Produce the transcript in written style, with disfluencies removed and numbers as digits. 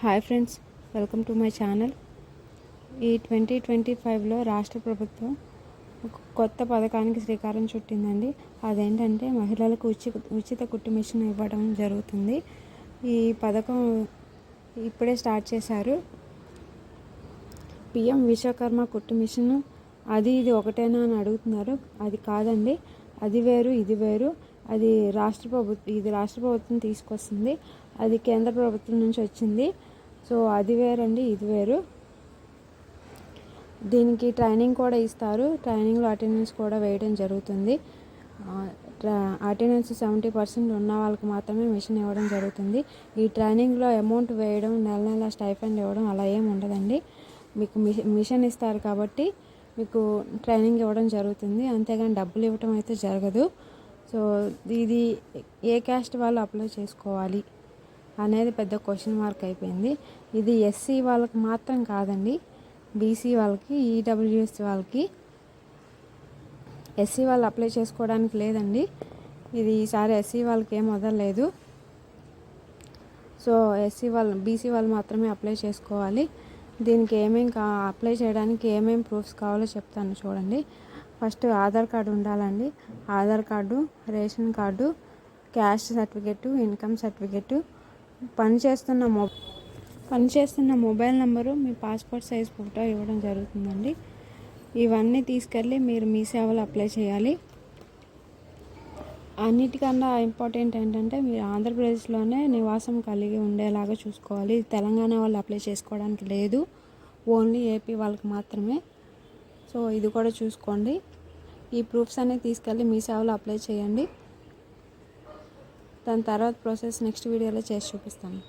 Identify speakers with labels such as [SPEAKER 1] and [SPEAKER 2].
[SPEAKER 1] Hi friends, welcome to my channel. ఈ 2025లో రాష్ట్ర ప్రభుత్వం ఒక కొత్త పథకానికి శ్రీకారం చుట్టిందండి. అదేంటంటే మహిళలకు ఉచిత కుట్టు మిషన్ ఇవ్వడం జరుగుతుంది. ఈ పథకం ఇప్పుడే స్టార్ట్ చేశారు. పిఎం విశ్వకర్మ కుట్టు మిషన్ అది ఇది ఒకటేనా అని అడుగుతున్నారు. అది కాదండి, అది వేరు ఇది వేరు. అది రాష్ట్ర ప్రభుత్వం తీసుకొస్తుంది. అది కేంద్ర ప్రభుత్వం నుంచి వచ్చింది. సో అది వేరండి, ఇది వేరు. దీనికి ట్రైనింగ్ కూడా ఇస్తారు. ట్రైనింగ్లో అటెండెన్స్ కూడా వేయడం జరుగుతుంది. అటెండెన్స్ 70% ఉన్న వాళ్ళకి మాత్రమే మిషన్ ఇవ్వడం జరుగుతుంది. ఈ ట్రైనింగ్లో అమౌంట్ వేయడం, నెల నెల స్టైఫండ్ ఇవ్వడం అలా ఏమి ఉండదండి. మీకు మిషన్ ఇస్తారు కాబట్టి మీకు ట్రైనింగ్ ఇవ్వడం జరుగుతుంది. అంతేగాని డబ్బులు ఇవ్వడం అయితే జరగదు. సో ఇది ఏ క్యాస్ట్ వాళ్ళు అప్లై చేసుకోవాలి అనేది పెద్ద క్వశ్చన్ మార్క్ అయిపోయింది. ఇది ఎస్సీ వాళ్ళకి మాత్రం కాదండి, బీసీ వాళ్ళకి, ఈడబ్ల్యూఎస్ వాళ్ళకి. ఎస్సీ వాళ్ళు అప్లై చేసుకోవడానికి లేదండి. ఇది ఈసారి ఎస్సీ వాళ్ళకి ఏం వదలలేదు. సో బీసీ వాళ్ళు మాత్రమే అప్లై చేసుకోవాలి. దీనికి అప్లై చేయడానికి ఏమేమి ప్రూఫ్స్ కావాలో చెప్తాను చూడండి. ఫస్ట్ ఆధార్ కార్డు ఉండాలండి. Aadhaar card, ration card, caste certificate, income certificate, పనిచేస్తున్న మొబైల్ నెంబరు, మీ పాస్పోర్ట్ సైజ్ ఫోటో ఇవ్వడం జరుగుతుందండి. ఇవన్నీ తీసుకెళ్ళి మీరు మీ సేవలో అప్లై చేయాలి. అన్నిటికన్నా ఇంపార్టెంట్ ఏంటంటే మీరు ఆంధ్రప్రదేశ్లోనే నివాసం కలిగి ఉండేలాగా చూసుకోవాలి. తెలంగాణ వాళ్ళు అప్లై చేసుకోవడానికి లేదు, ఓన్లీ ఏపీ వాళ్ళకి మాత్రమే. సో ఇది కూడా చూసుకోండి. ఈ ప్రూఫ్స్ అన్నీ తీసుకెళ్ళి మీ సేవలో అప్లై చేయండి. దాని తర్వాత ప్రాసెస్ నెక్స్ట్ వీడియోలో చేసి చూపిస్తాను.